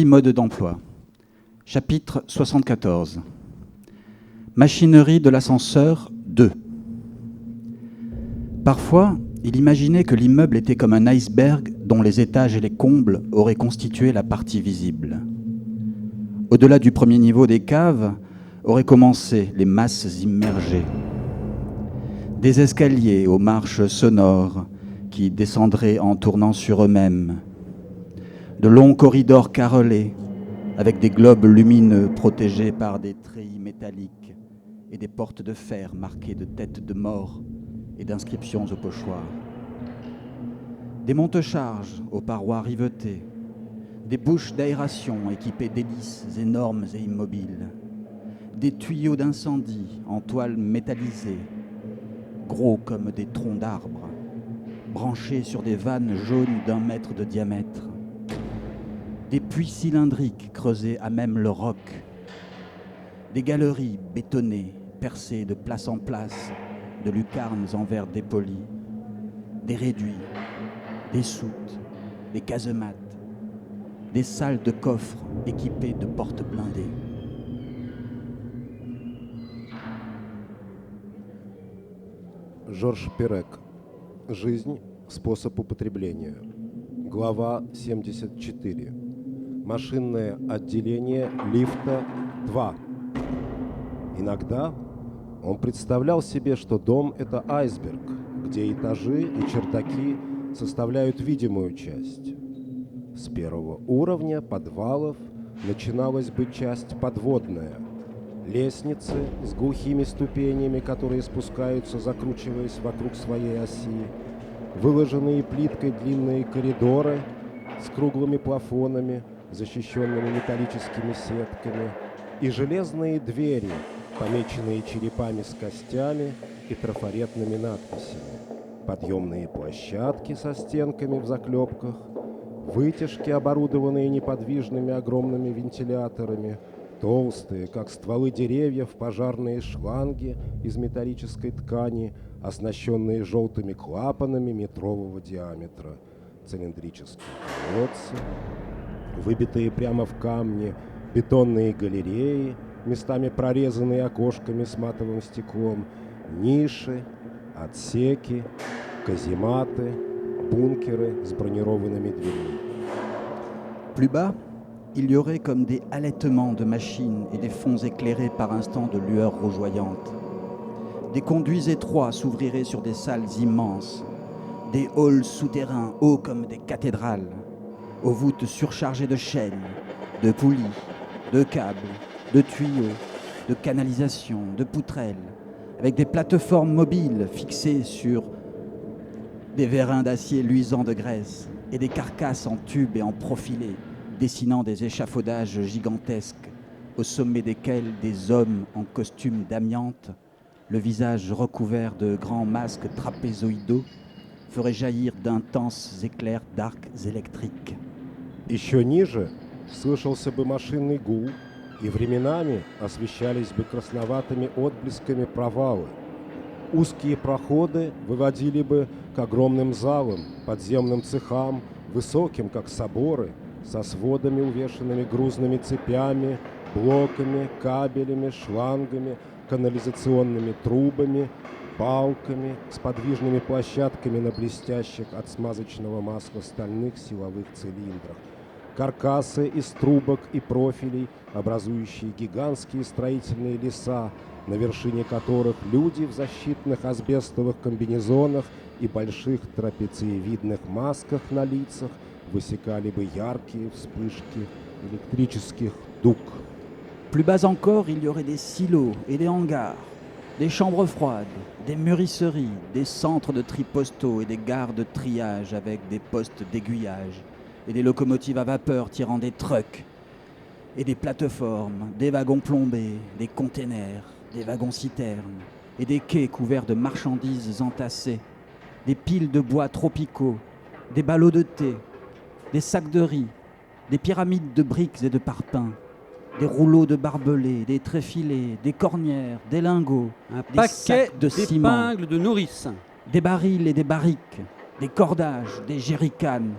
Mode d'emploi. Chapitre 74. Machinerie de l'ascenseur 2. Parfois, il imaginait que l'immeuble était comme un iceberg dont les étages et les combles auraient constitué la partie visible. Au-delà du premier niveau des caves auraient commencé les masses immergées. Des escaliers aux marches sonores qui descendraient en tournant sur eux-mêmes. De longs corridors carrelés, avec des globes lumineux protégés par des treillis métalliques et des portes de fer marquées de têtes de mort et d'inscriptions au pochoir. Des monte-charges aux parois rivetées, des bouches d'aération équipées d'hélices énormes et immobiles, des tuyaux d'incendie en toile métallisée, gros comme des troncs d'arbres, branchés sur des vannes jaunes d'1 mètre de diamètre, des puits cylindriques creusés à même le roc, des galeries bétonnées, percées de place en place, de lucarnes en verre dépoli, des réduits, des soutes, des casemates, des salles de coffres équipées de portes blindées. Жорж Перек. Жизнь. Способ употребления. Глава 74. Машинное отделение лифта 2. Иногда он представлял себе, что дом – это айсберг, где этажи и чердаки составляют видимую часть. С первого уровня подвалов начиналась бы часть подводная. Лестницы с глухими ступенями, которые спускаются, закручиваясь вокруг своей оси. Выложенные плиткой длинные коридоры с круглыми плафонами, защищенными металлическими сетками, и железные двери, помеченные черепами с костями и трафаретными надписями. Подъемные площадки со стенками в заклепках, вытяжки, оборудованные неподвижными огромными вентиляторами, толстые, как стволы деревьев, пожарные шланги из металлической ткани, оснащенные желтыми клапанами метрового диаметра, цилиндрические колодцы, выбитые прямо в камне, бетонные галереи, местами прорезанные окошками с матовым стеклом, ниши, отсеки, казематы, бункеры с бронированными дверьми. Plus bas, il y aurait comme des halètements de machines et des fonds éclairés par instants de lueurs rougeoyantes. Des conduits étroits s'ouvriraient sur des salles immenses, des halls souterrains hauts comme des cathédrales, aux voûtes surchargées de chaînes, de poulies, de câbles, de tuyaux, de canalisations, de poutrelles, avec des plateformes mobiles fixées sur des vérins d'acier luisant de graisse et des carcasses en tubes et en profilés, dessinant des échafaudages gigantesques, au sommet desquels des hommes en costume d'amiante, le visage recouvert de grands masques trapézoïdaux, feraient jaillir d'intenses éclairs d'arcs électriques. Еще ниже слышался бы машинный гул, и временами освещались бы красноватыми отблесками провалы. Узкие проходы выводили бы к огромным залам, подземным цехам, высоким, как соборы, со сводами, увешанными грузными цепями, блоками, кабелями, шлангами, канализационными трубами, балками, с подвижными площадками на блестящих от смазочного масла стальных силовых цилиндрах. Каркасы из трубок и профилей, образующие гигантские строительные леса, на вершине которых люди в защитных асбестовых комбинезонах и больших трапециевидных масках на лицах высекали бы яркие вспышки электрических дуг. Plus bas encore, il y aurait des silos et des hangars, des chambres froides, des mûrisseries, des centres de tri postaux et des gares de triage avec des postes d'aiguillage et des locomotives à vapeur tirant des trucks et des plateformes, des wagons plombés, des containers, des wagons-citernes et des quais couverts de marchandises entassées, des piles de bois tropicaux, des ballots de thé, des sacs de riz, des pyramides de briques et de parpaings, des rouleaux de barbelés, des tréfilés, des cornières, des lingots, Un des paquet sacs de ciment, d'épingles de nourrice. des barils et des barriques, des cordages, des jerrycans,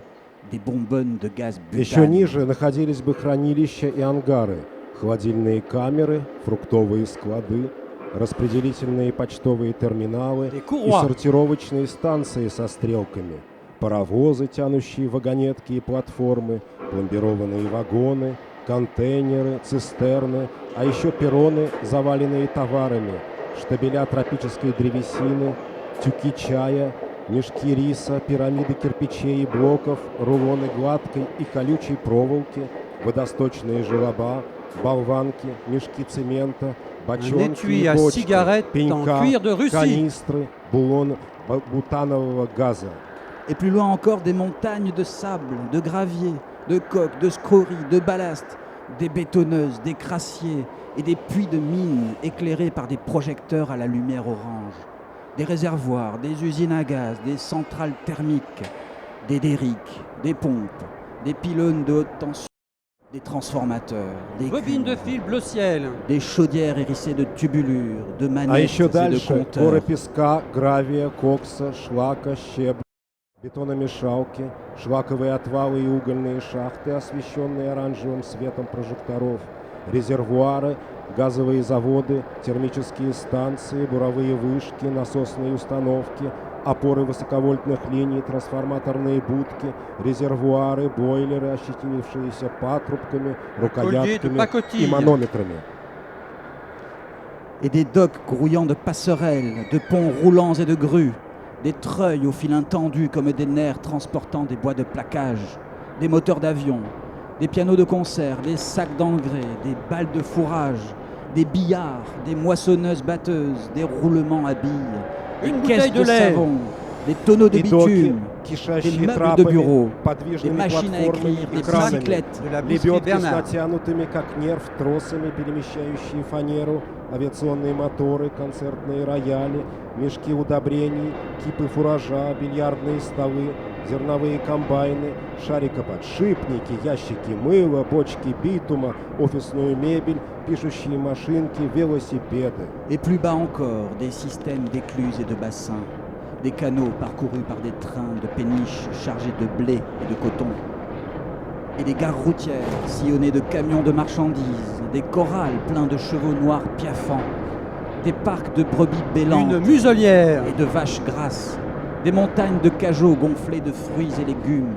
des bonbonnes de gaz Еще butane. ниже находились бы хранилища и ангары, холодильные камеры, фруктовые склады, распределительные и почтовые терминалы Des и courroies. сортировочные станции со стрелками, паровозы, тянущие вагонетки и платформы, пломбированные вагоны, контейнеры, цистерны, а еще перроны, заваленные товарами, штабеля тропической древесины, тюки чая, мешки риса, пирамиды кирпичей и блоков, рулоны гладкой и колючей проволоки, водосточные желоба, болванки, мешки цемента, бочонки étui и à бочки, cigarette en пенька, cuir de Russie. канистры, бутанового газа. Et plus loin encore, des montagnes de sable, de gravier, de coques, de scories, de ballast, des bétonneuses, des crassiers et des puits de mines éclairés par des projecteurs à la lumière orange. Des réservoirs, des usines à gaz, des centrales thermiques, des derricks, des pompes, des pylônes de haute tension, des transformateurs, des Bobine de cuves, fil bleu ciel. des chaudières hérissées de tubulures, de А manettes еще et de дальше горы compteurs. песка, гравия, кокса, шлака, щебня, бетономешалки, шлаковые отвалы и угольные шахты, освещенные оранжевым светом прожекторов, резервуары, газовые заводы, термические станции, буровые вышки, насосные установки, опоры высоковольтных линий, трансформаторные будки, резервуары, бойлеры, ощетинившиеся патрубками, рукоятками пacotille. и манометрами. Et des docks grouillants de passerelles, de ponts roulants et de grues, des treuils aux fils tendus comme des nerfs transportant des bois de plaquage, des moteurs d'avion, des pianos de concert, des sacs d'engrais, des balles de fourrage, des billards, des moissonneuses-batteuses, des roulements à billes, des Une caisses bouteille de de lait. savon, des tonneaux de И доки, bitume, des кишащие meubles de трапами, bureau, des подвижными machines à платформами écrire, и des кранами, bicyclettes, De la boucherie лебедки с Bernard. натянутыми, как нерв, тросами, перемещающие фанеру, авиационные моторы, концертные рояли, мешки удобрений, кипы фуража, бильярдные столы, зерновые комбайны, шарикоподшипники, ящики мыла, бочки битума, офисную мебель, пишущие машинки, велосипеды. et plus bas encore, des systèmes d'écluses et de bassins, des canaux parcourus par des trains de péniches chargés de blé et de coton, et des gares routières sillonnées de camions de marchandises, des corrals pleins de chevaux noirs piaffants, des parcs de brebis bêlantes Une muselière. et de vaches grasses, des montagnes de cajots gonflés de fruits et légumes,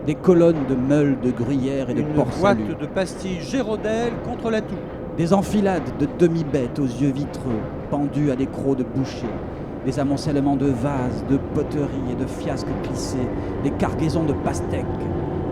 des colonnes de meules, de gruyères et de Une porc-salut, boîte de pastilles Gérodel contre la toux. des enfilades de demi-bêtes aux yeux vitreux, pendus à des crocs de boucher, des amoncellements de vases, de poteries et de fiasques clissés, des cargaisons de pastèques,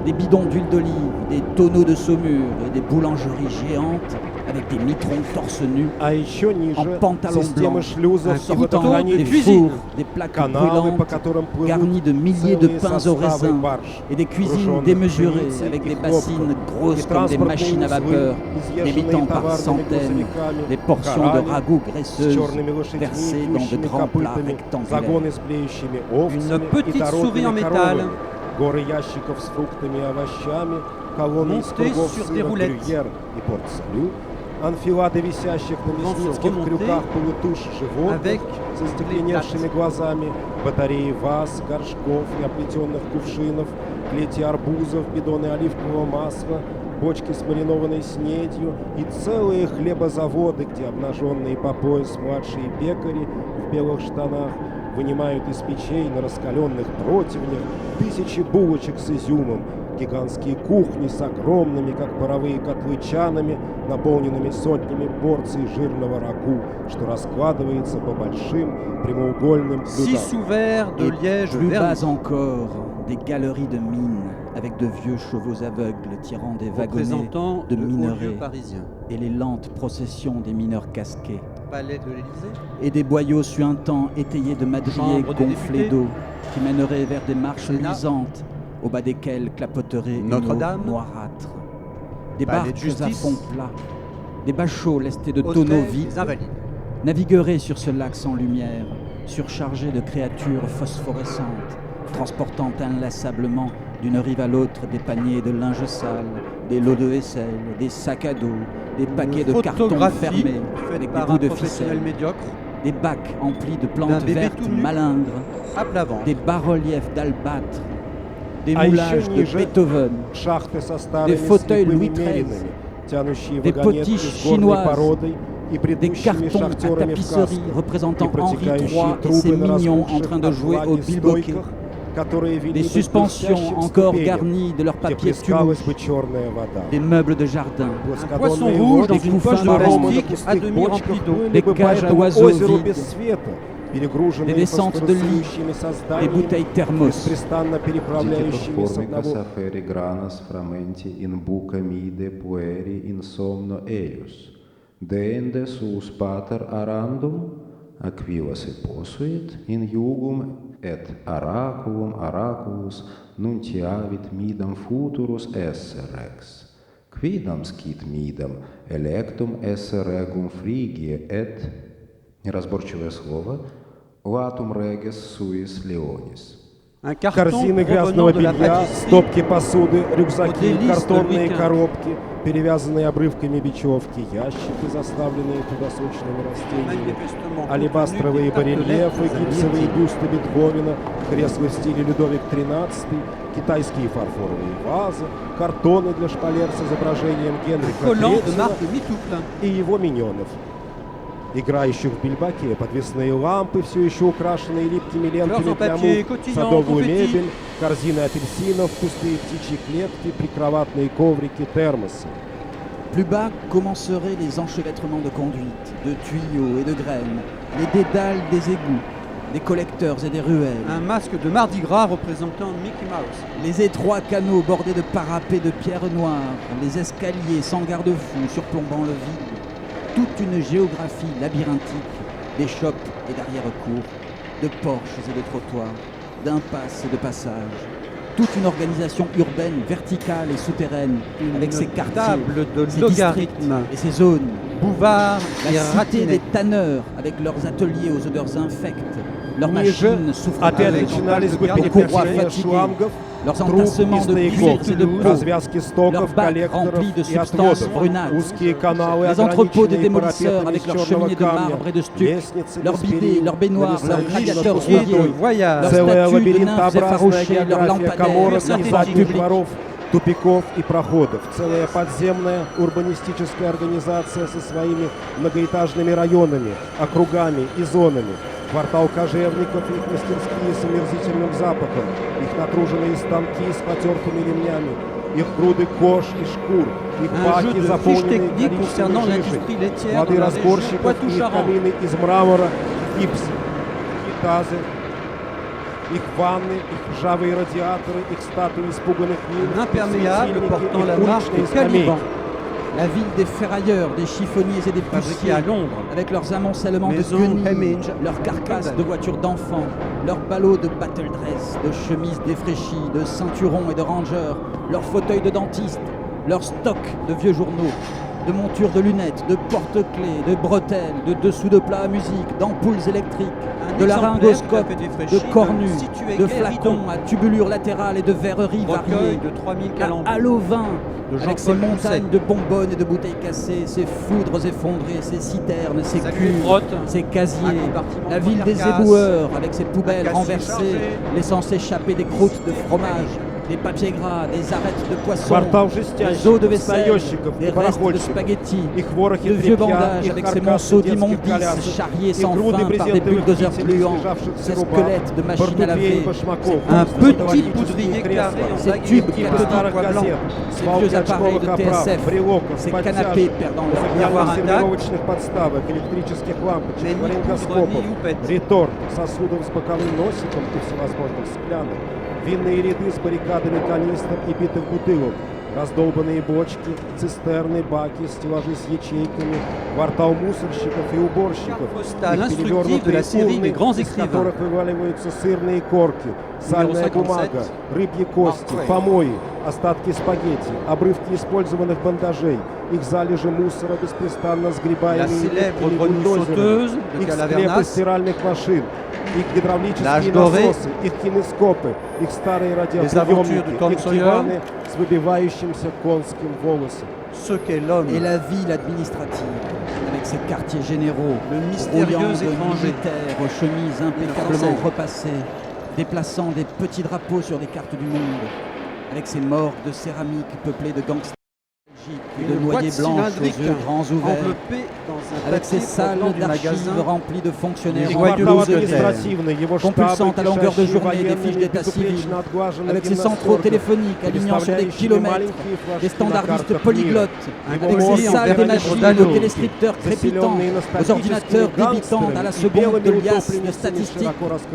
des bidons d'huile d'olive, des tonneaux de saumure et des boulangeries géantes avec des mitrons torse nus, А еще en ниже pantalon системы blanc, шлюзов и sortant des водохранилищ, fours, des plaques каналы, по brûlantes, которым плывут garnies de milliers de целые pains au составы raisin, барж, et des cuisines груженных démesurées пшеницей avec и des хлопком, bassines и grosses comme des транспортные machines à узлы, vapeur, изъезженные débitant par товарными centaines, грузовиками, des portions de коралли ragoût с graisseuses черными лошадьми, versées dans de идущими grands plats копытами, rectangulaires. загоны с блеющими овцами и petite souris en дородными métal. коровами, горы ящиков с фруктами и овощами, колонны из Montées кругов sur des сыра, roulettes. грюйер и порт-салют, анфилады висящих на Pouvant se мясницких remonter крюках полутуш животных avec со стекленевшими глазами, батареи ваз, горшков и оплетенных кувшинов, клети арбузов, бидоны оливкового масла, бочки с маринованной снедью и целые хлебозаводы, где обнаженные по пояс младшие пекари в белых штанах вынимают из печей на раскаленных противнях тысячи булочек с изюмом, гигантские кухни с огромными, как паровые котлы, чанами, наполненными сотнями порций жирного рагу, что раскладывается по большим прямоугольным блюдам. 6 ouverts de Et liège plus bas verni. encore, des galeries de mines avec de vieux chevaux aveugles tirant des wagonnets Représentant de de hauts minerais lieux parisiens. et les lentes processions des mineurs casqués, Palais de l'Élysée. et des boyaux suintants étayés de madriers Chambre des gonflés députés. d'eau qui mèneraient vers des marches Sénat. luisantes au bas desquelles clapoterait une eau Notre-Dame. noirâtre. Des Palais de barques à justice. fond plat, des bachots lestés de Hôtel tonneaux des vides, Invalides. navigueraient sur ce lac sans lumière, surchargés de créatures phosphorescentes, transportant inlassablement d'une rive à l'autre des paniers de linge sale, des lots de vaisselle, des sacs à dos, des paquets de cartons Photographie fermés faite avec des par bouts un de professionnel ficelle, médiocre des bacs emplis de D'un plantes bébé vertes tout nu. malingres, à plat ventre. des bas-reliefs d'albâtre, des А moulages еще de ниже Beethoven, шахты со старыми fauteuils слепыми Louis XIII, меринами, тянущие des вагонетки potiches с горной chinoises, породой и des бредущими cartons à шахтерами в tapisserie касках, représentant и Henri протекающие III et ses трубы на mignons en распухших train de от jouer au влаги bilboquet, стойках, которые вели des бы к suspensions блестящим encore ступеням, garnies de leur где papier плескалась tumouche, бы черная вода. des meubles de jardin, Un poisson Плоскодонные rouge воды dans une poche de парома на plastique à пустых demi бочках remplie d'eau. плыли Des бы по cages à этому oiseaux озеру vides, без света, перегруженные des descentes de lits, фосфорицирующими des созданиями, bouteilles thermos. беспрестанно Dite переправляющими с formica одного aferi granas framenti in buca mide pueri in somno eius. Deinde sus pater arandum, aquivas posuit in iugum et araculus nuntiavit midam futurus esse rex. Quidam scit midam electum esse regum frigie et, неразборчивое слово, latum reges suis leonis. Un carton корзины provenant грязного de la белья, pâtisserie, стопки посуды, рюкзаки, Délices de картонные Louis XV. коробки, перевязанные обрывками бечевки, ящики, заставленные худосочными растениями, manifestement алебастровые contenus des барельефы, tartelettes гипсовые asiatiques. бюсты Бетховена, кресла в стиле Людовик XIII, китайские фарфоровые вазы, картоны для шпалер с изображением Генриха Collant de III marque Mitouflin. и его миньонов. Играющих в бельбаке, подвесные лампы, все еще украшенные липкими лентами Fleurs en для papier, мух, cotillons, садовую confettis. мебель, корзины апельсинов, пустые птичьи клетки, прикроватные коврики, термосы. Plus bas commenceraient les enchevêtrements de conduites, de tuyaux et de graines, les dédales des égouts, des collecteurs et des ruelles, Un masque de Mardi Gras représentant Mickey Mouse. les étroits canaux bordés de parapets de pierre noire, les escaliers sans garde-fou surplombant le vide, toute une géographie labyrinthique d'échoppes et d'arrière-cours, de porches et de trottoirs, d'impasses et de passages, toute une organisation urbaine verticale et souterraine, avec ses quartiers, table de ses logarithmes. districts et ses zones. Bouvard La et cité Ratinet. des tanneurs, avec leurs ateliers aux odeurs infectes, leurs Ниже machines souffrent опять avec начинались бы garde переплетения fatigués, шлангов, leurs труб entassements и de стояков, cuivre et de peau, развязки стоков, leurs bacs коллекторов remplis de и substances отводов, brunâtres, узкие канавы, les entrepôts des ограниченные démolisseurs парапетами avec из leurs черного cheminées de камня, marbre et de stuc, лестницы leurs без bidets, перил, leurs baignoires, leurs нависающие над radiateurs пустотой. de rouillés, voyage. leurs Целая statues de nymphes лабиринтообразная effarouchées, leurs география коморок и lampadaires, leurs задних publics. дворов, тупиков и проходов. Целая подземная урбанистическая организация со своими многоэтажными районами, округами и зонами. Квартал кожевников и их мастерские с омерзительным запахом, их натруженные станки с потертыми ремнями, их груды кож и шкур, их Un jeu баки, de fiches заполненные techniques concernant коричневой жижей, l'industrie laitière плоды dans la région разборщиков и их Poitou-Charentes. камины из мрамора, гипс, их тазы, их ванны, их ржавые радиаторы, их статуи испуганных ним, Un imperméable portant la их marque уличные скамейки. Caliban, La ville des ferrailleurs, des chiffonniers et des fabriquée puciers, à Londres. avec leurs amoncellements de Maison guenilles, Hemminge, leurs carcasses London. de voitures d'enfants, leurs ballots de battle dress, de chemises défraîchies, de ceinturons et de rangers, leurs fauteuils de dentiste, leurs stocks de vieux journaux, de montures de lunettes, de porte-clés, de bretelles, de dessous de plats à musique, d'ampoules électriques, Un de exemplaire laryngoscopes, tout à fait de défraîchi, cornues, situé de Guéridon. flacons à tubulures latérales et de verreries Recueil variées. de 3000 La calembours. halle au vin, De avec ses Jean-Paul montagnes Pousset. de bonbonnes et de bouteilles cassées, ses foudres effondrées, ses citernes, ses Sa cuves, grotte. ses casiers, Un compartiment la de ville des carcasse. éboueurs, avec ses poubelles casier renversées, chargé. laissant s'échapper des croûtes de fromage, des papiers gras, des arêtes de poisson, Квартал des жестящиков, os de vaisselle, стоящиков des и restes de барахольщиков, spaghettis, их ворохи de vieux тряпья, bandages их avec ses каркасы monceaux детских d'immondices колясок, charriés их sans груды fin par des брезентовых bulldozers кителей, gluants, слежавшихся ses рубах, squelettes de machines à портупеи laver, башмаков, Un Petit petit автоматические poudrier кресла, carré en Ces daguerre tubes типа en старых bois blanc. газет, ces свалки vieux appareils очковых de оправ, TSF, брелоков, ces подтяжек, canapés perdant leur Avoir un сервировочных подставок, электрических лампочек, Mais ni ларингоскопов, poudre, ni houppette. реторт, сосудов с боковым носиком и всевозможных склянок, винные ряды с баррикадами канистр и битых бутылок, раздолбанные бочки, цистерны, баки, стеллажи с ячейками, квартал мусорщиков и уборщиков, Postal их instructif de la перевернутые série урны, des grands из écrivains. которых вываливаются сырные корки, сальная 57, бумага, рыбьи кости, Mark Twain. помои, остатки спагетти, обрывки использованных бандажей, их залежи мусора, беспрестанно La сгребаемые célèbre липкими grenouille бульдозерами, sauteuse de их склепы Calavernas. стиральных машин, их L'âge гидравлические doré. насосы, их кинескопы, их старые aventures de радиоприемники, Tom их Sawyer. диваны с выбивающимся конским волосом. Ce qu'est l'homme. et la ville administrative, avec ses quartiers généraux, Le mystérieux rouillant de étranger. militaires aux chemises impeccablement 1916. repassées, déplaçant des petits drapeaux sur des cartes du monde, avec ses morgues de céramique peuplées de gangsters et de Une noyers boîte blanches aux cylindrique yeux grands ouverts, enveloppée dans un avec ses papier salles provenant du d'archives magasin. remplies de fonctionnaires Les en joyeux blouse de de guerre, guerre. compulsant à longueur de journée des fiches d'état civil, avec ses centraux téléphoniques alignant sur des kilomètres des standardistes polyglottes, avec ses salles des machines aux téléscripteurs crépitants, aux ordinateurs débitant à la seconde de liasses de statistiques,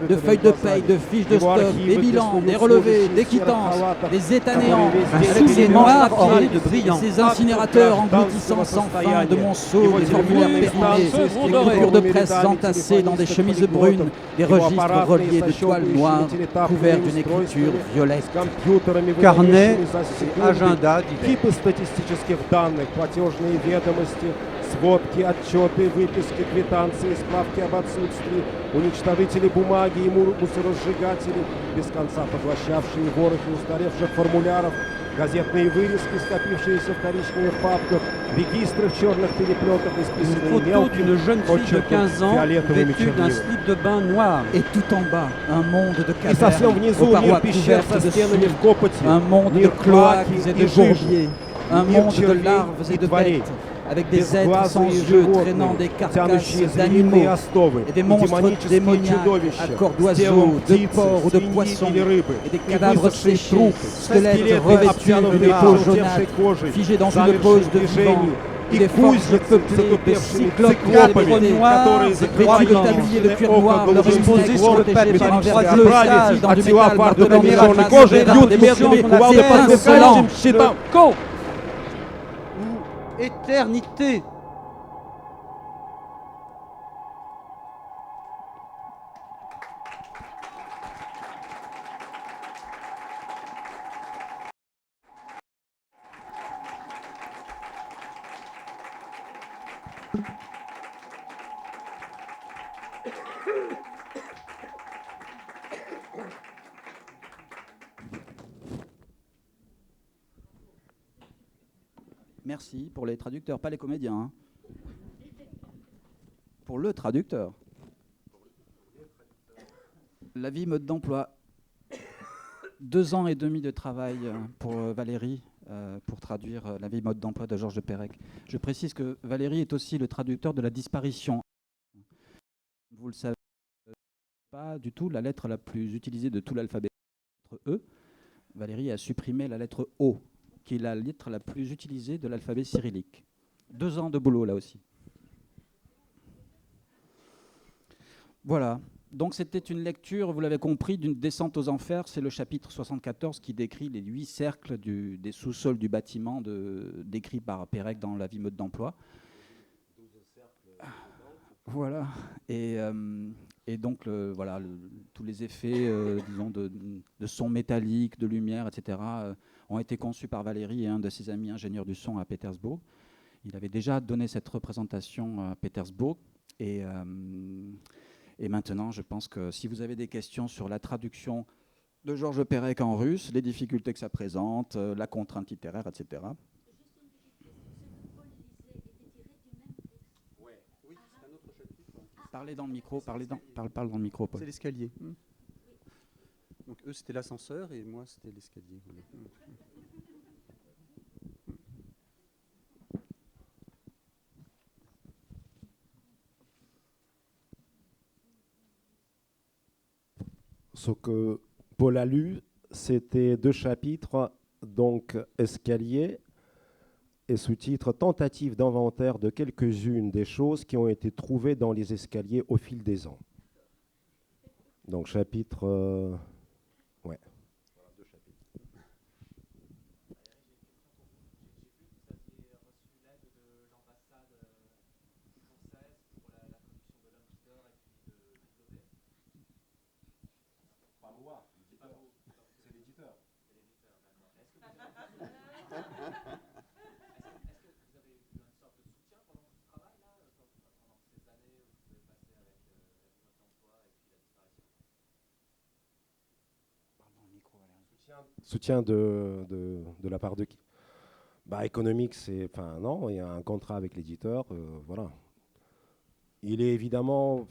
de feuilles de paye, de fiches de stock, des bilans, des relevés, des quittances, des états néants, avec ses noir manches orné papier de brillants. et ses incinérateurs engloutissant sans fin de monceaux, des formulaires périmés, des coupures de presse entassées dans des chemises brunes, des registres reliés de toile noire couverts d'une écriture violette. Carnet et agenda divers. Типы статистических данных, платежные ведомости, сводки, отчеты, выписки, квитанции, справки об отсутствии, уничтожители бумаги и мусоросжигатели, без конца поглощавшие ворохи устаревших формуляров, газетные вырезки, скопившиеся в коричневых папках, регистры в черных переплетах, Une исписанные photo мелким, d'une jeune fille de почерком 15 ans фиолетовыми vêtue d'un чернилами. slip de bain noir. Et tout en bas, un monde de И совсем cavernes внизу aux мир parois пещер couvertes со de стенами suie, в копоти, un monde de мир cloaques клаки et и de жижи, bourbiers, un мир monde de червей larves et и de тварей, bêtes, avec des êtres безглазые sans yeux traînant животные, des carcasses тянущие звериные d'animaux, остовы, et des и monstres демонические démoniaques чудовища, à corps с d'oiseaux, телом de птицы, porcs ou de свиньи poissons, или рыбы, et des и cadavres высохшие séchés, трупы, squelettes скелеты, revêtus обтянутые d'une peau пожелтевшей jaunâtre, кожей, figés dans une замершие pose в de vivant, движении, et и des forges кузницы, peuplées de затупевшими cyclopes циклопами, noirs, которые des закрывали grands tabliers de cuir единственное noir, око leur голубым exposés sur le стеклом, papier par un verre металлической bleu оправе, sage dans от du тела métal фартука martelant les черной faces кожи des бьют des медными messieurs, кувалды des по pinces зеркальным insolents. щитам. Éternité. Merci pour les traducteurs, pas les comédiens. Hein. Pour le traducteur. La vie, mode d'emploi. 2 ans et demi de travail pour Valérie pour traduire La vie, mode d'emploi de Georges Perec. Je précise que Valérie est aussi le traducteur de La disparition. Vous le savez pas du tout, la lettre la plus utilisée de tout l'alphabet, la lettre E. Valérie a supprimé la lettre O, qui est la lettre la plus utilisée de l'alphabet cyrillique. 2 ans de boulot là aussi. Voilà. Donc c'était une lecture, vous l'avez compris, d'une descente aux enfers. C'est le chapitre 74 qui décrit les 8 cercles des sous-sols du bâtiment décrits par Perec dans La vie, mode d'emploi. Voilà. Et donc voilà, tous les effets disons de son métallique, de lumière, etc. Ont été conçus par Valérie et un de ses amis ingénieurs du son à Pétersbourg. Il avait déjà donné cette représentation à Pétersbourg. Et maintenant, je pense que si vous avez des questions sur la traduction de Georges Perec en russe, les difficultés que ça présente, la contrainte littéraire, etc. Parlez dans le micro, parle dans le micro, Paul. C'est l'escalier. Donc eux, c'était l'ascenseur et moi, c'était l'escalier. Ce que Paul a lu, c'était 2 chapitres, donc escalier et sous-titre tentative d'inventaire de quelques-unes des choses qui ont été trouvées dans les escaliers au fil des ans. Donc chapitre, ouais. Soutien de la part de qui? Économique, c'est... Enfin, non, il y a un contrat avec l'éditeur, voilà. Il est évidemment...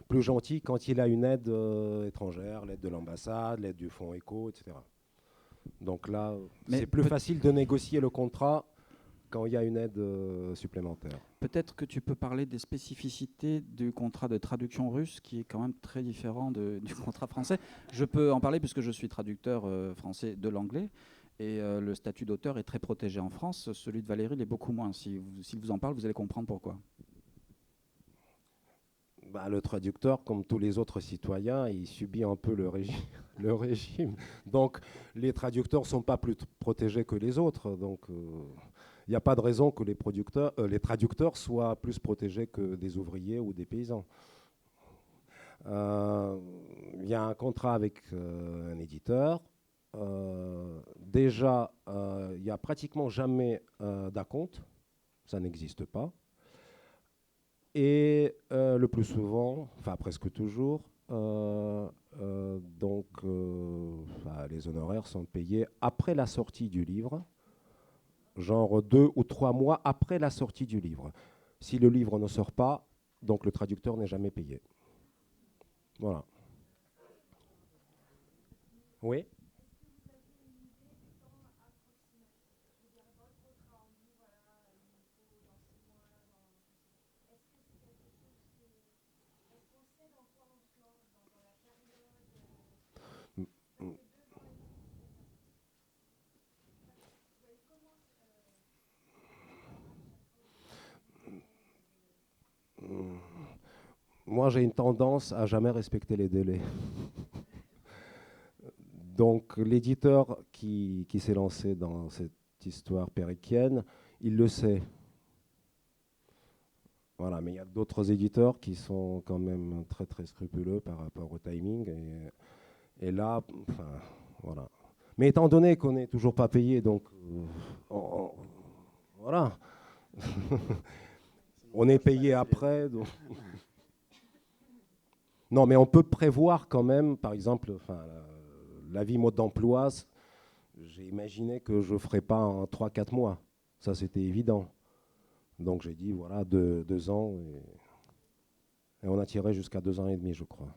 plus gentil quand il a une aide étrangère, l'aide de l'ambassade, l'aide du fonds éco, etc. Donc là, Mais c'est plus facile de négocier le contrat quand il y a une aide supplémentaire. Peut-être que tu peux parler des spécificités du contrat de traduction russe, qui est quand même très différent du contrat français. Je peux en parler puisque je suis traducteur français de l'anglais, et le statut d'auteur est très protégé en France. Celui de Valérie l'est beaucoup moins. S'il vous en parle, vous allez comprendre pourquoi. Bah, le traducteur, comme tous les autres citoyens, il subit un peu le le régime. Donc, les traducteurs ne sont pas plus protégés que les autres. Donc, il n'y a pas de raison que les traducteurs soient plus protégés que des ouvriers ou des paysans. Il y a un contrat avec un éditeur. Déjà, il n'y a pratiquement jamais d'acompte. Ça n'existe pas. Et le plus souvent, enfin presque toujours, les honoraires sont payés après la sortie du livre, genre 2 ou 3 mois après la sortie du livre. Si le livre ne sort pas, donc le traducteur n'est jamais payé. Voilà. Oui. Moi, j'ai une tendance à jamais respecter les délais. Donc, l'éditeur qui s'est lancé dans cette histoire périchienne, il le sait. Voilà, mais il y a d'autres éditeurs qui sont quand même très très scrupuleux par rapport au timing. Et là, enfin, voilà. Mais étant donné qu'on n'est toujours pas payé, donc voilà, on est payé après. Donc. Non, mais on peut prévoir quand même, par exemple, la vie mode d'emploi. J'ai imaginé que je ne ferais pas en 3-4 mois. Ça, c'était évident. Donc j'ai dit, voilà, 2 ans. Et on a tiré jusqu'à 2 ans et demi, je crois.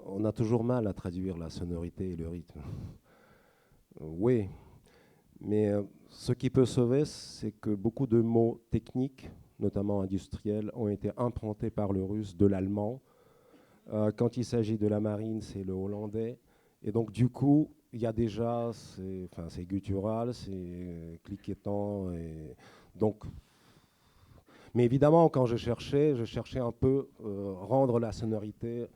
On a toujours mal à traduire la sonorité et le rythme. Oui, mais ce qui peut sauver, c'est que beaucoup de mots techniques, notamment industriels, ont été implantés par le russe de l'allemand. Quand il s'agit de la marine, c'est le hollandais. Et donc, du coup, il y a déjà, c'est guttural, c'est cliquetant. Et donc, mais évidemment, quand je cherchais un peu rendre la sonorité.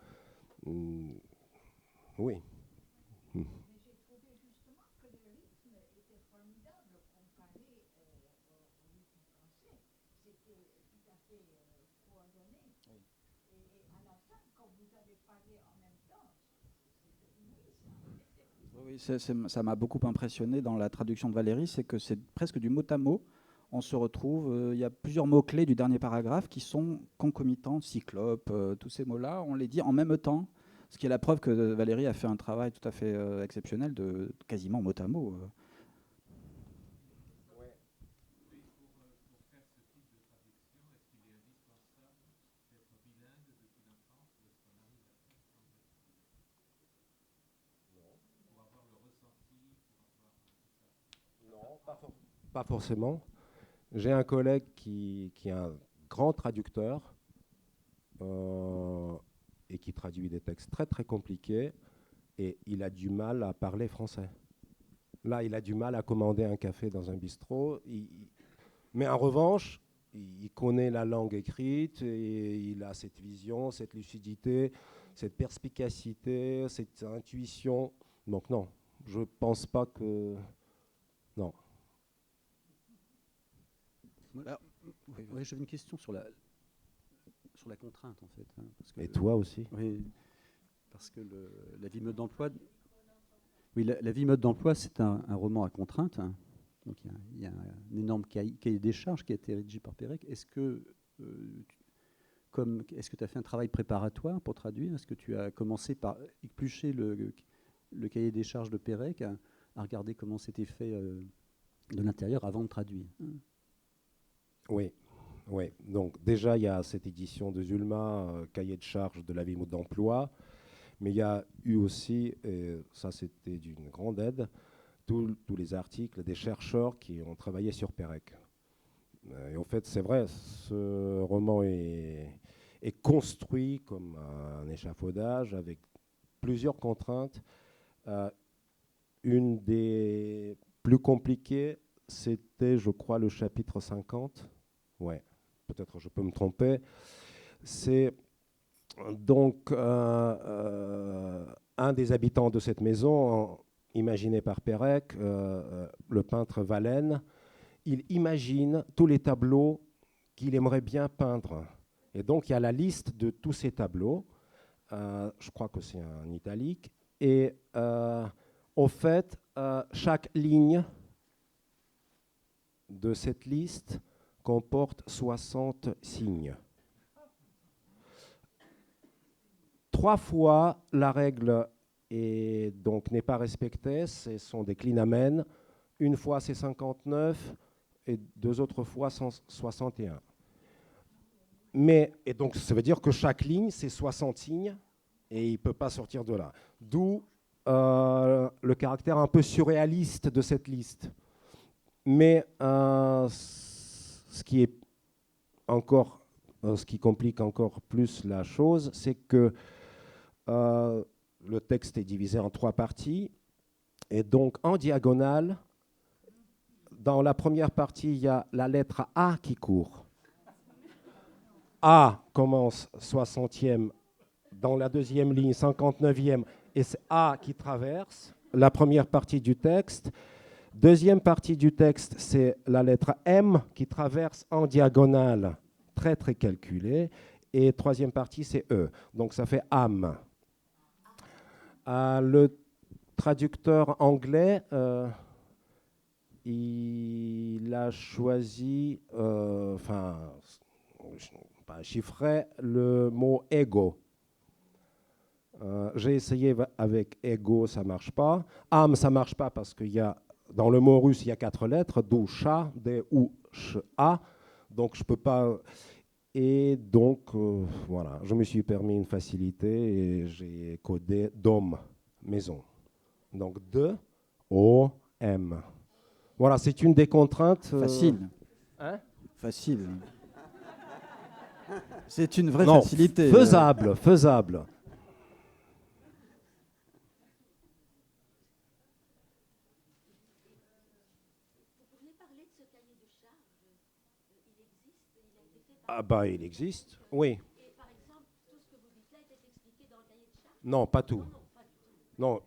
Oui. Oui, ça m'a beaucoup impressionné dans la traduction de Valérie, c'est que c'est presque du mot à mot. On se retrouve, il y a plusieurs mots-clés du dernier paragraphe qui sont concomitants, cyclope, tous ces mots-là, on les dit en même temps, ce qui est la preuve que Valérie a fait un travail tout à fait exceptionnel de quasiment mot à mot. Pas forcément. J'ai un collègue qui est un grand traducteur et qui traduit des textes très très compliqués et il a du mal à parler français. Là, il a du mal à commander un café dans un bistrot. Mais en revanche, il connaît la langue écrite et il a cette vision, cette lucidité, cette perspicacité, cette intuition. Donc non, je pense pas que... Non. Alors, oui, j'avais une question sur la contrainte, en fait. Hein, parce que Et toi aussi? Oui, parce que la vie mode d'emploi... Oui, la vie mode d'emploi, c'est un roman à contrainte. Hein. Donc il y a un énorme cahier des charges qui a été rédigé par Pérec. Est-ce que tu as fait un travail préparatoire pour traduire? Est-ce que tu as commencé par éplucher le cahier des charges de Pérec à regarder comment c'était fait de l'intérieur avant de traduire? Oui. Oui. Donc déjà, il y a cette édition de Zulma, cahier de charges de la vie mode d'emploi. Mais il y a eu aussi, et ça c'était d'une grande aide, tous les articles des chercheurs qui ont travaillé sur Pérec. Et en fait, c'est vrai, ce roman est construit comme un échafaudage avec plusieurs contraintes. Une des plus compliquées, c'était, je crois, le chapitre 50. Ouais, peut-être je peux me tromper. C'est donc un des habitants de cette maison, imaginé par Pérec, le peintre Vallène, il imagine tous les tableaux qu'il aimerait bien peindre. Et donc, il y a la liste de tous ces tableaux. Je crois que c'est en italique. Et au fait, chaque ligne de cette liste comporte 60 signes. 3 fois, la règle n'est pas respectée. Ce sont des clinamen. Une fois, c'est 59 et 2 autres fois, 161. Et donc, ça veut dire que chaque ligne, c'est 60 signes et il ne peut pas sortir de là. D'où le caractère un peu surréaliste de cette liste. Mais ce qui complique encore plus la chose, c'est que le texte est divisé en 3 parties. Et donc, en diagonale, dans la première partie, il y a la lettre A qui court. A commence 60e, dans la deuxième ligne 59e, et c'est A qui traverse la première partie du texte. Deuxième partie du texte, c'est la lettre M qui traverse en diagonale, très très calculée. Et troisième partie, c'est E. Donc ça fait âme. Le traducteur anglais, il a choisi, chiffrer le mot ego. J'ai essayé avec ego, ça marche pas. Âme, ça marche pas parce qu'il y a dans le mot russe, il y a 4 lettres, d'où cha, d ou ch a. Donc je peux pas. Et donc voilà, je me suis permis une facilité et j'ai codé dom, maison. Donc de o m. Voilà, c'est une des contraintes. Facile. Hein? Facile. C'est une vraie Non, facilité. faisable, faisable. Ah bah il existe, oui. Et par exemple, tout ce que vous dites là était expliqué dans le cahier de charges? Non, pas tout. Non, pas du tout. Non,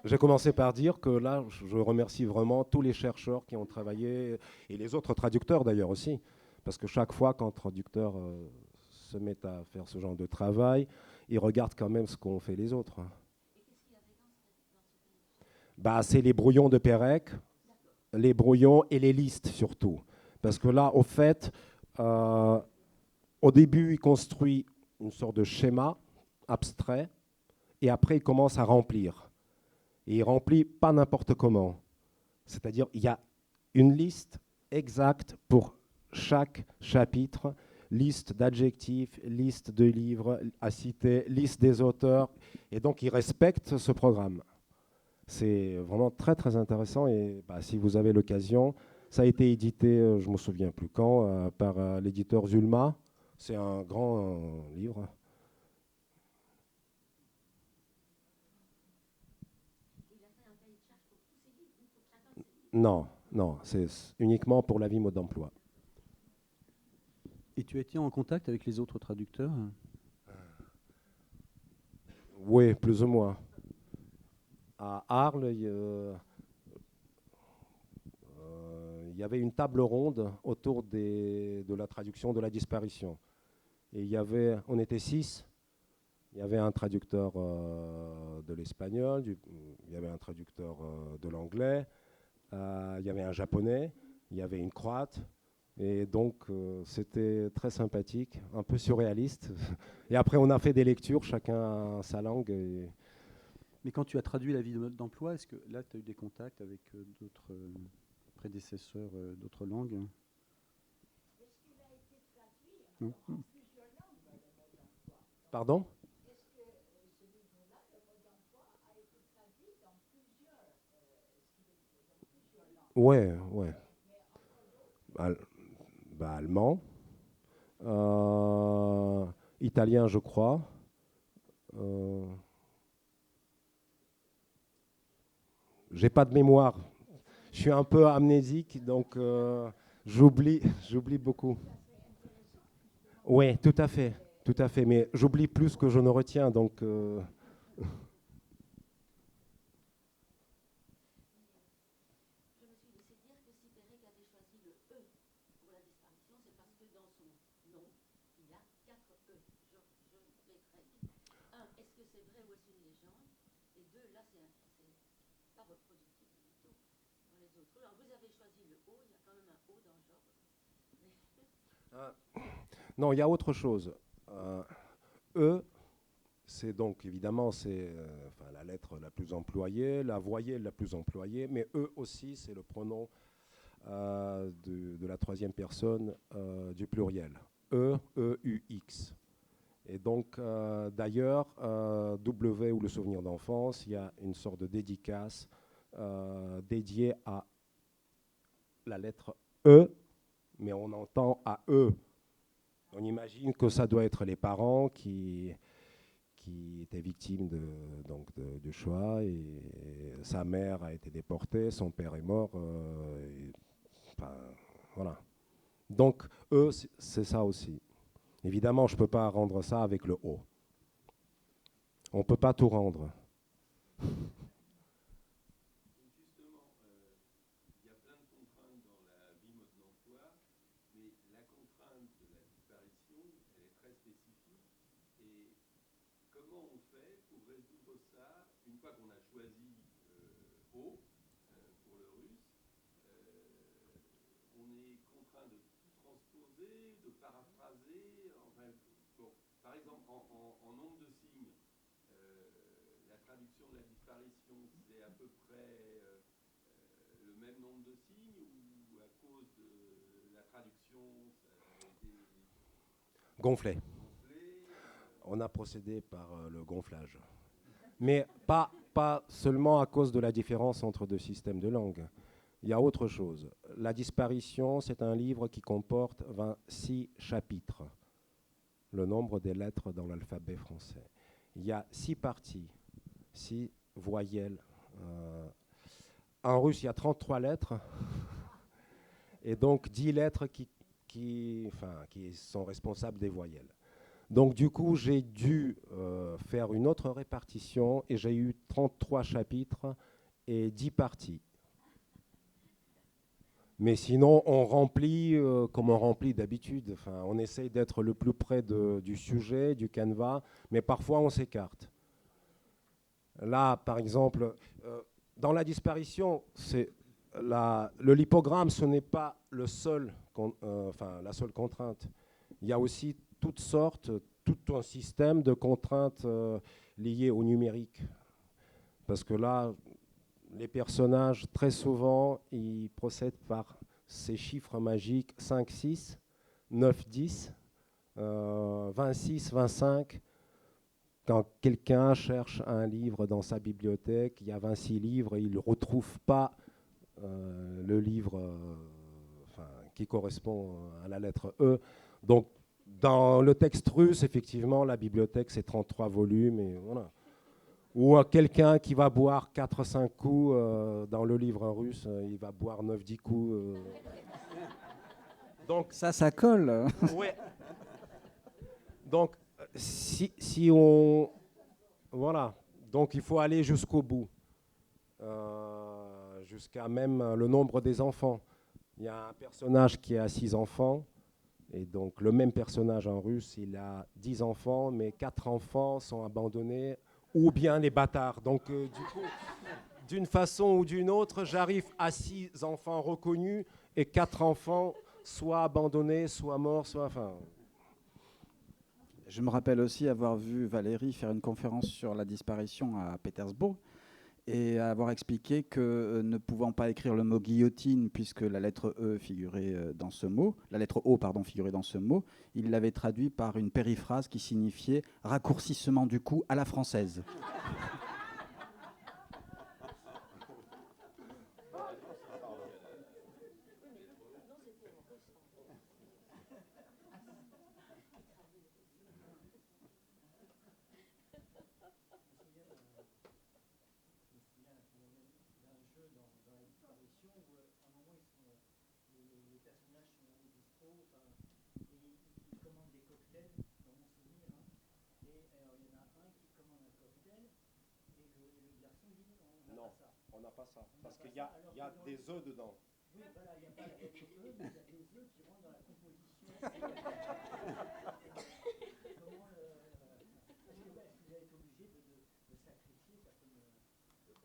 j'ai commencé par dire que là, je remercie vraiment tous les chercheurs qui ont travaillé, et les autres traducteurs d'ailleurs aussi, parce que chaque fois qu'un traducteur se met à faire ce genre de travail, il regarde quand même ce qu'ont fait les autres. Bah, c'est les brouillons de Pérec, les brouillons et les listes surtout. Parce que là, au fait, au début, il construit une sorte de schéma abstrait, et après, il commence à remplir. Et il remplit pas n'importe comment. C'est-à-dire, il y a une liste exacte pour chaque chapitre, liste d'adjectifs, liste de livres à citer, liste des auteurs. Et donc, il respecte ce programme. C'est vraiment très, très intéressant. Et bah, si vous avez l'occasion, ça a été édité, je ne me souviens plus quand, par l'éditeur Zulma. C'est un grand livre. Non, non, c'est uniquement pour la vie mode d'emploi. Et tu as été en contact avec les autres traducteurs? Oui, plus ou moins. À Arles, il y avait une table ronde autour de la traduction de la disparition. Et on était 6. Il y avait un traducteur de l'espagnol, il y avait un traducteur de l'anglais, il y avait un japonais, il y avait une croate. Et donc, c'était très sympathique, un peu surréaliste. Et après, on a fait des lectures, chacun sa langue. Mais quand tu as traduit La vie de mode d'emploi, est-ce que là, tu as eu des contacts avec d'autres prédécesseurs d'autres langues? Non. Pardon? Ouais, ouais. Allemand, italien, je crois. J'ai pas de mémoire. Je suis un peu amnésique, donc j'oublie beaucoup. Oui, tout à fait, tout à fait. Mais j'oublie plus que je ne retiens, donc. Je me suis laissé dire que si Pérec avait choisi le E pour la disparition, c'est parce que dans son nom, il y a 4 E. Georges Pérec. Un, est-ce que c'est vrai ou est-ce une légende? Et deux, là, c'est pas reproductible du tout dans les autres. Alors, vous avez choisi le O, il y a quand même un O dans Georges. Non, il y a autre chose. E, c'est donc évidemment la lettre la plus employée, la voyelle la plus employée, mais E aussi, c'est le pronom de la troisième personne du pluriel. E, E-U-X. Et donc, d'ailleurs, W ou le souvenir d'enfance, il y a une sorte de dédicace dédiée à la lettre E, mais on entend à E. On imagine que ça doit être les parents qui étaient victimes du Shoah, et sa mère a été déportée, son père est mort. Voilà. Donc, eux, c'est ça aussi. Évidemment, je ne peux pas rendre ça avec le O. On ne peut pas tout rendre. Gonflé. On a procédé par le gonflage. Mais pas seulement à cause de la différence entre deux systèmes de langue. Il y a autre chose. La disparition, c'est un livre qui comporte 26 chapitres, le nombre des lettres dans l'alphabet français. Il y a 6 parties, 6 voyelles. En russe, il y a 33 lettres, et donc 10 lettres qui sont responsables des voyelles. Donc du coup, j'ai dû faire une autre répartition, et j'ai eu 33 chapitres et 10 parties. Mais sinon, on remplit comme on remplit d'habitude. Enfin, on essaye d'être le plus près du sujet, du canevas, mais parfois on s'écarte. Là, par exemple, dans la disparition, le lipogramme, ce n'est pas la seule contrainte. Il y a aussi toutes sortes, tout un système de contraintes liées au numérique. Parce que là, les personnages, très souvent, ils procèdent par ces chiffres magiques 5, 6, 9, 10, 26, 25. Quand quelqu'un cherche un livre dans sa bibliothèque, il y a 26 livres et il ne retrouve pas le livre qui correspond à la lettre E. Donc, dans le texte russe, effectivement, la bibliothèque, c'est 33 volumes. Et voilà. Ou quelqu'un qui va boire 4-5 coups dans le livre russe, il va boire 9-10 coups. Donc ça colle. Ouais, Donc, si on... Voilà. Donc, il faut aller jusqu'au bout. Jusqu'à même le nombre des enfants. Il y a un personnage qui a 6 enfants. Et donc, le même personnage en russe, il a 10 enfants, mais 4 enfants sont abandonnés, ou bien les bâtards. Donc, du coup, d'une façon ou d'une autre, j'arrive à 6 enfants reconnus et 4 enfants soit abandonnés, soit morts, soit... Enfin, Je me rappelle aussi avoir vu Valérie faire une conférence sur la disparition à Pétersbourg et avoir expliqué que ne pouvant pas écrire le mot guillotine puisque la lettre E figurait dans ce mot, la lettre O pardon figurait dans ce mot, il l'avait traduit par une périphrase qui signifiait raccourcissement du cou à la française. non, on n'a pas ça. Parce qu'il y a des œufs dedans. Oui, voilà, il n'y a pas de œufs, mais il y a des œufs qui rentrent dans la composition. Est-ce que vous avez été obligé de sacrifier certaines choses?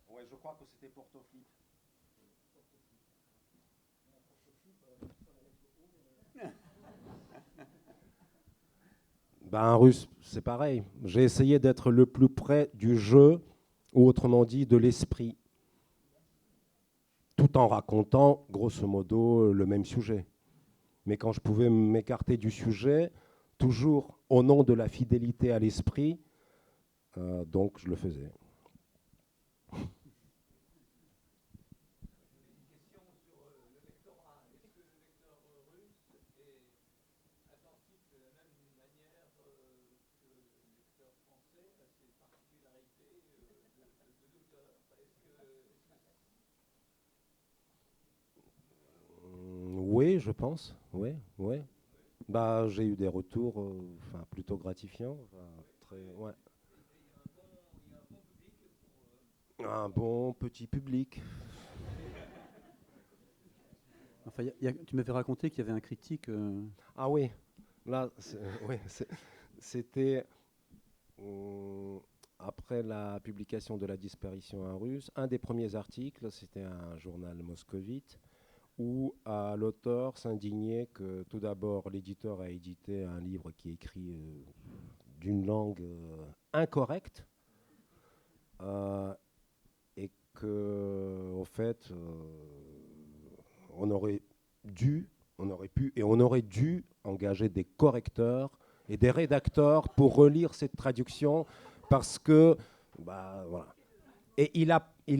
Ouais, je crois que c'était Portoflip. Ben, en russe, c'est pareil. J'ai essayé d'être le plus près du jeu, ou autrement dit, de l'esprit, tout en racontant, grosso modo, le même sujet. Mais quand je pouvais m'écarter du sujet, toujours au nom de la fidélité à l'esprit, donc je le faisais. Oui, je pense. Oui, oui. Bah, j'ai eu des retours plutôt gratifiants. Ouais. Un bon petit public. Enfin, tu m'avais raconté qu'il y avait un critique. Ah oui, là, c'était après la publication de La disparition en russe, un des premiers articles, c'était un journal moscovite, où l'auteur s'indignait que tout d'abord l'éditeur a édité un livre qui est écrit d'une langue incorrecte et que au fait on aurait dû engager des correcteurs et des rédacteurs pour relire cette traduction parce que voilà. Et il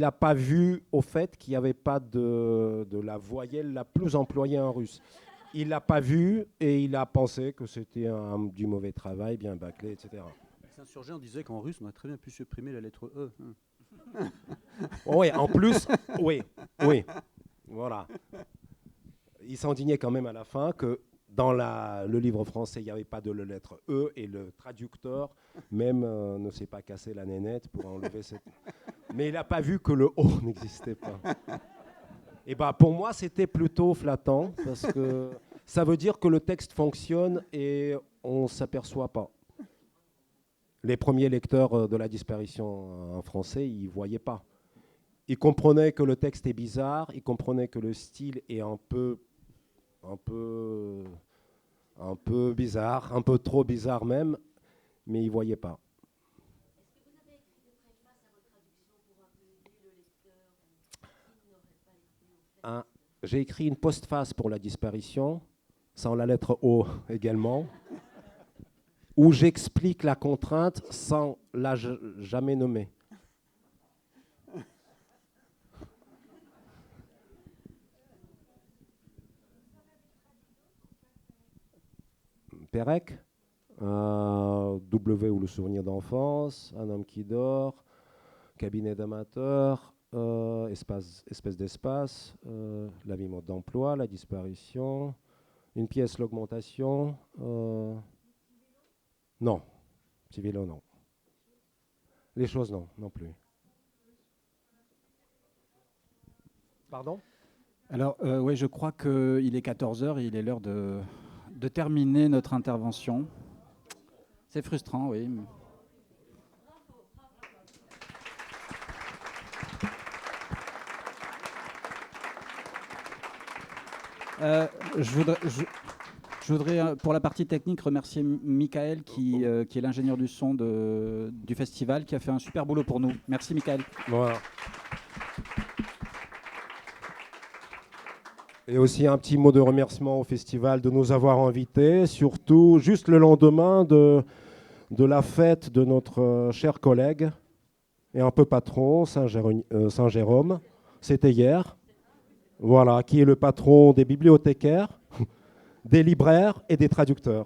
a pas vu au fait qu'il n'y avait pas de la voyelle la plus employée en russe. Il l'a pas vu et il a pensé que c'était du mauvais travail, bien bâclé, etc. Les insurgés, on disait qu'en russe, on a très bien pu supprimer la lettre E. Oui, en plus, oui, voilà. Il s'indignait quand même à la fin que dans le livre français, il n'y avait pas de la lettre E et le traducteur même ne s'est pas cassé la nénette pour enlever cette... Mais il n'a pas vu que le O n'existait pas. Et pour moi, c'était plutôt flattant parce que ça veut dire que le texte fonctionne et on ne s'aperçoit pas. Les premiers lecteurs de La disparition en français, ils ne voyaient pas. Ils comprenaient que le texte est bizarre, ils comprenaient que le style est un peu bizarre, un peu trop bizarre même, mais ils ne voyaient pas. Est-ce que vous avez écrit des préfaces à votre traduction pour un peu aider le lecteur qui n'aurait pas été au fait? J'ai écrit une postface pour La disparition, sans la lettre O également, où j'explique la contrainte sans la jamais nommer. Pérec, W ou le souvenir d'enfance, Un homme qui dort, Cabinet d'amateurs, espèce d'espace, La vie mode d'emploi, La disparition, Une pièce, l'augmentation. Non. Petit vélo, non. Les choses, non, non plus. Pardon? Alors, oui, je crois qu'il est 14 heures et il est l'heure de terminer notre intervention. C'est frustrant, oui. Je voudrais, pour la partie technique, remercier Michael, qui est l'ingénieur du son du festival, qui a fait un super boulot pour nous. Merci, Michael. Voilà. Et aussi un petit mot de remerciement au festival de nous avoir invités, surtout juste le lendemain de la fête de notre cher collègue et un peu patron, Saint-Jérôme. C'était hier. Voilà, qui est le patron des bibliothécaires, des libraires et des traducteurs.